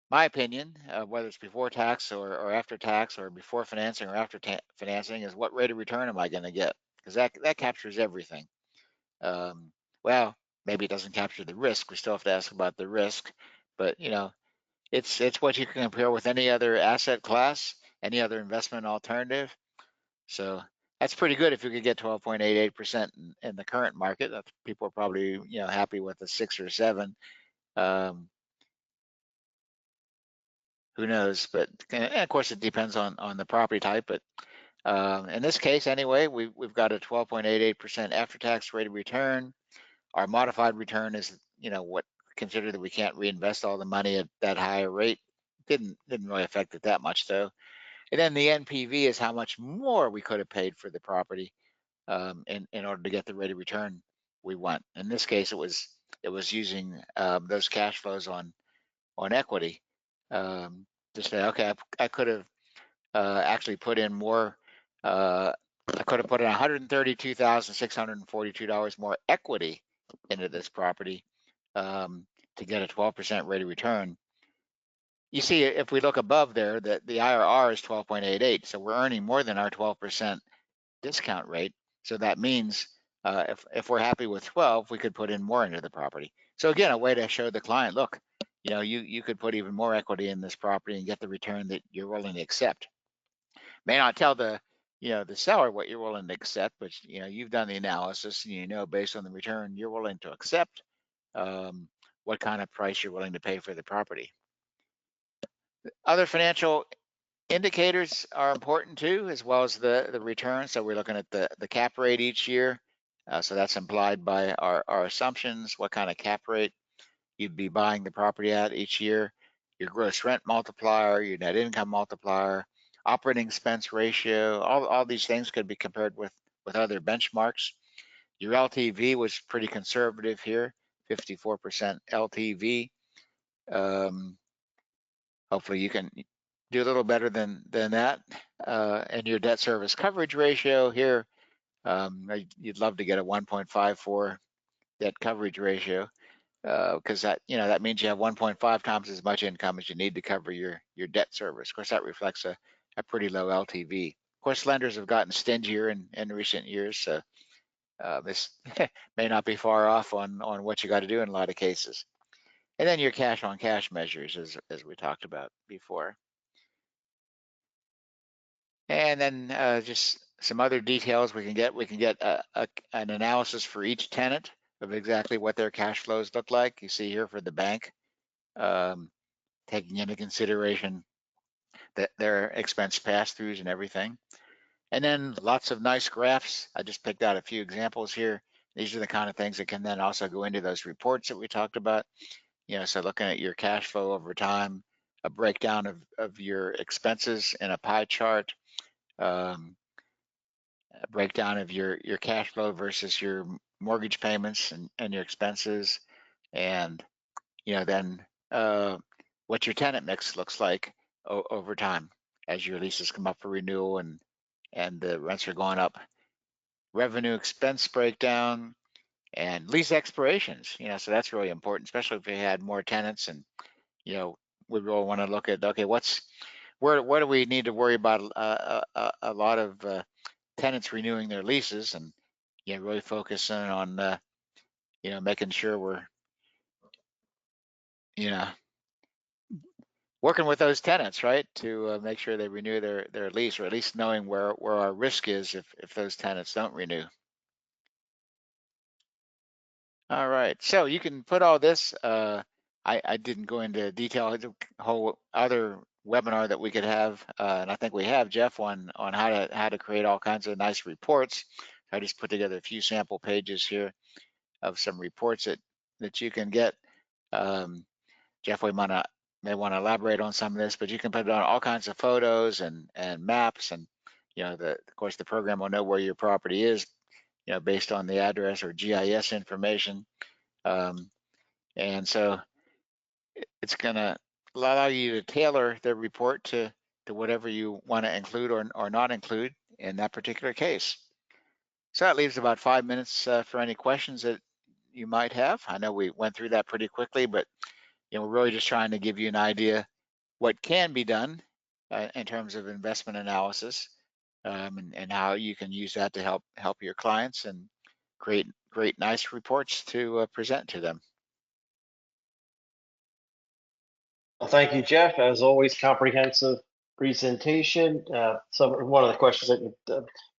Speaker 2: my opinion, whether it's before tax or after tax, or before financing or after financing, is what rate of return am I going to get? Because that captures everything. Well, maybe it doesn't capture the risk. We still have to ask about the risk, but you know, it's what you can compare with any other asset class, any other investment alternative. So that's pretty good if you could get 12.88% in the current market. People are probably, you know, happy with a 6 or 7. Who knows? But and of course, it depends on the property type. But in this case, anyway, we've got a 12.88% after-tax rate of return. Our modified return is, you know, what consider that we can't reinvest all the money at that higher rate. Didn't really affect it that much though. And then the NPV is how much more we could have paid for the property in order to get the rate of return we want. In this case, it was using those cash flows on on equity. To say, okay, I could have actually put in more. I could have put in $132,642 more equity into this property to get a 12% rate of return. You see, if we look above there, that the IRR is 12.88, so we're earning more than our 12% discount rate. So that means if we're happy with 12, we could put in more into the property. So again, a way to show the client, look, you could put even more equity in this property and get the return that you're willing to accept. May not tell the seller what you're willing to accept, but you've done the analysis and based on the return you're willing to accept, what kind of price you're willing to pay for the property. Other financial indicators are important too, as well as the return. So we're looking at the cap rate each year. So that's implied by our assumptions, what kind of cap rate you'd be buying the property at each year, your gross rent multiplier, your net income multiplier, operating expense ratio, all these things could be compared with other benchmarks. Your LTV was pretty conservative here, 54% LTV. Hopefully you can do a little better than that. And your debt service coverage ratio here, you'd love to get a 1.54 debt coverage ratio, because that means you have 1.5 times as much income as you need to cover your debt service. Of course, that reflects a pretty low LTV. Of course, lenders have gotten stingier in recent years, so this may not be far off on what you got to do in a lot of cases. And then your cash on cash measures, as we talked about before. And then just some other details we can get. We can get an analysis for each tenant of exactly what their cash flows look like. You see here for the bank, taking into consideration their expense pass-throughs and everything. And then lots of nice graphs. I just picked out a few examples here. These are the kind of things that can then also go into those reports that we talked about. So looking at your cash flow over time, a breakdown of your expenses in a pie chart, a breakdown of your cash flow versus your mortgage payments and your expenses, and then what your tenant mix looks like over time as your leases come up for renewal and the rents are going up. Revenue expense breakdown and lease expirations. So that's really important, especially if we had more tenants, and we really want to look at, okay, where do we need to worry about a lot of tenants renewing their leases, and really focusing on making sure we're working with those tenants, right, to make sure they renew their lease, or at least knowing where our risk is if those tenants don't renew. All right, so you can put all this. I didn't go into detail. It's a whole other webinar that we could have, and I think we have, Jeff, on how to create all kinds of nice reports. I just put together a few sample pages here of some reports that you can get. Jeff, we may want to elaborate on some of this, but you can put it on all kinds of photos and maps, and of course the program will know where your property is, based on the address or GIS information, and so it's going to allow you to tailor the report to whatever you want to include or not include in that particular case. So that leaves about 5 minutes for any questions that you might have. I know we went through that pretty quickly, but we're really just trying to give you an idea what can be done in terms of investment analysis, and how you can use that to help your clients and create great, nice reports to present to them.
Speaker 1: Well, thank you, Jeff. As always, comprehensive presentation. One of the questions that you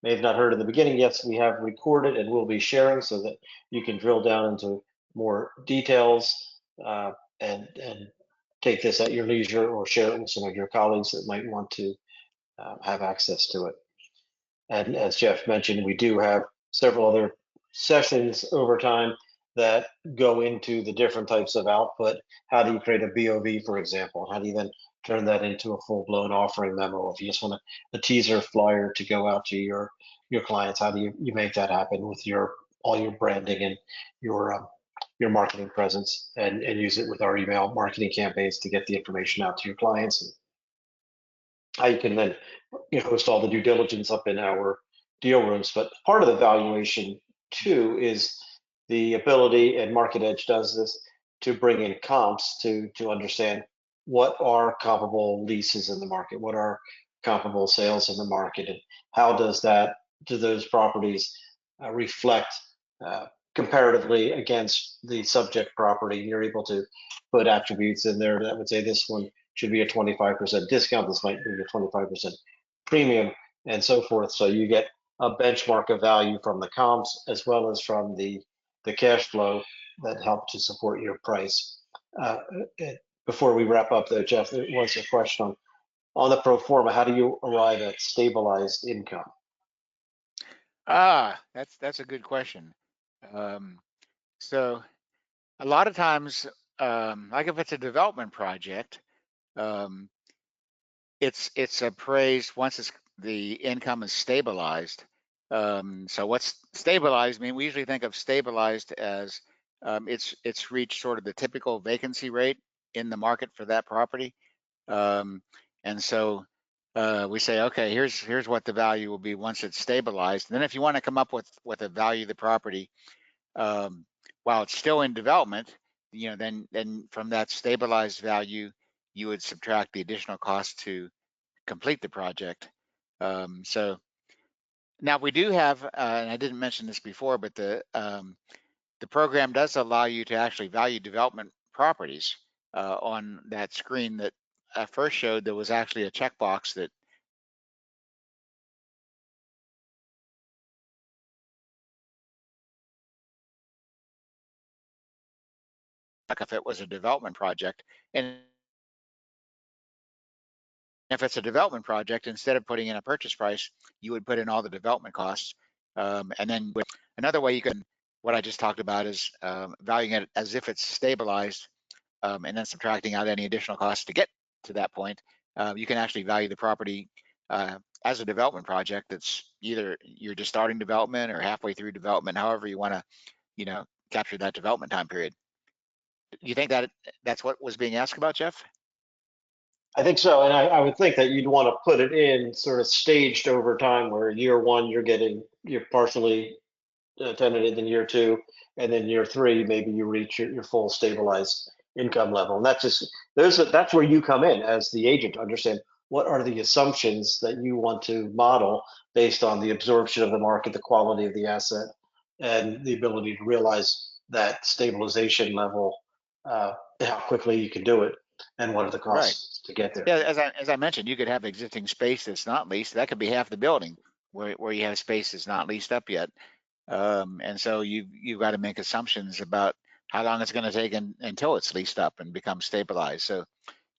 Speaker 1: may have not heard in the beginning, yes, we have recorded and will be sharing so that you can drill down into more details and take this at your leisure, or share it with some of your colleagues that might want to have access to it. And as Jeff mentioned, we do have several other sessions over time that go into the different types of output. How do you create a BOV, for example? How do you then turn that into a full-blown offering memo? If you just want a teaser flyer to go out to your clients, how do you make that happen with all your branding and your your marketing presence and use it with our email marketing campaigns to get the information out to your clients. And how you can then host all the due diligence up in our deal rooms. But part of the valuation too is the ability, and Market Edge does this, to bring in comps to understand what are comparable leases in the market, what are comparable sales in the market, and how does that, do those properties reflect comparatively against the subject property. You're able to put attributes in there that would say this one should be a 25% discount, this might be a 25% premium, and so forth. So you get a benchmark of value from the comps as well as from the cash flow that help to support your price. Before we wrap up though, Jeff, there was a question on the pro forma. How do you arrive at stabilized income?
Speaker 2: That's a good question. So a lot of times, like if it's a development project, it's appraised once the income is stabilized. So what's stabilized mean? We usually think of stabilized as it's reached sort of the typical vacancy rate in the market for that property. And so we say, okay, here's what the value will be once it's stabilized. And then if you want to come up with a value of the property while it's still in development, then from that stabilized value, you would subtract the additional cost to complete the project. So now we do have, and I didn't mention this before, but the program does allow you to actually value development properties. On that screen that I first showed, there was actually a checkbox that if it was a development project. And if it's a development project, instead of putting in a purchase price, you would put in all the development costs. And then another way you can, what I just talked about is valuing it as if it's stabilized, and then subtracting out any additional costs to get to that point. You can actually value the property as a development project that's either you're just starting development or halfway through development, however you want to, capture that development time period. Do you think that that's what was being asked about, Jeff?
Speaker 1: I think so, and I would think that you'd want to put it in sort of staged over time, where year one you're partially tenanted, in year two, and then year three maybe you reach your full stabilized income level. And that's where you come in as the agent to understand what are the assumptions that you want to model based on the absorption of the market, the quality of the asset, and the ability to realize that stabilization level, how quickly you can do it, and what are the costs to get there.
Speaker 2: Yeah, as I mentioned, you could have existing space that's not leased. That could be half the building where you have space that's not leased up yet. And so you've got to make assumptions about how long it's going to take until it's leased up and becomes stabilized. So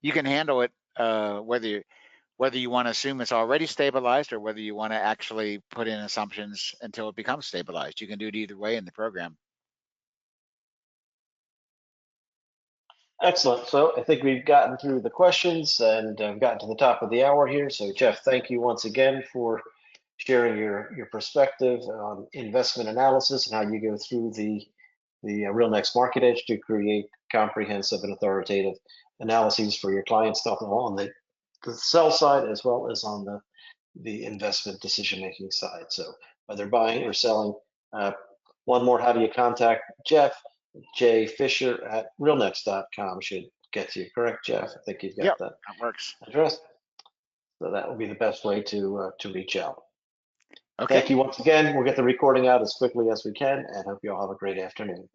Speaker 2: you can handle it whether you want to assume it's already stabilized or whether you want to actually put in assumptions until it becomes stabilized. You can do it either way in the program.
Speaker 1: Excellent. So I think we've gotten through the questions and gotten to the top of the hour here. So Jeff, thank you once again for sharing your perspective on investment analysis and how you go through the RealNext Market Edge to create comprehensive and authoritative analyses for your clients, on the sell side as well as on the investment decision-making side. So whether buying or selling, one more, how do you contact Jeff? Jay Fisher at realnext.com should get you. Correct, Jeff? I think you've got that
Speaker 2: works.
Speaker 1: address. So that will be the best way to reach out.
Speaker 2: Okay.
Speaker 1: Thank you once again. We'll get the recording out as quickly as we can, and hope you all have a great afternoon.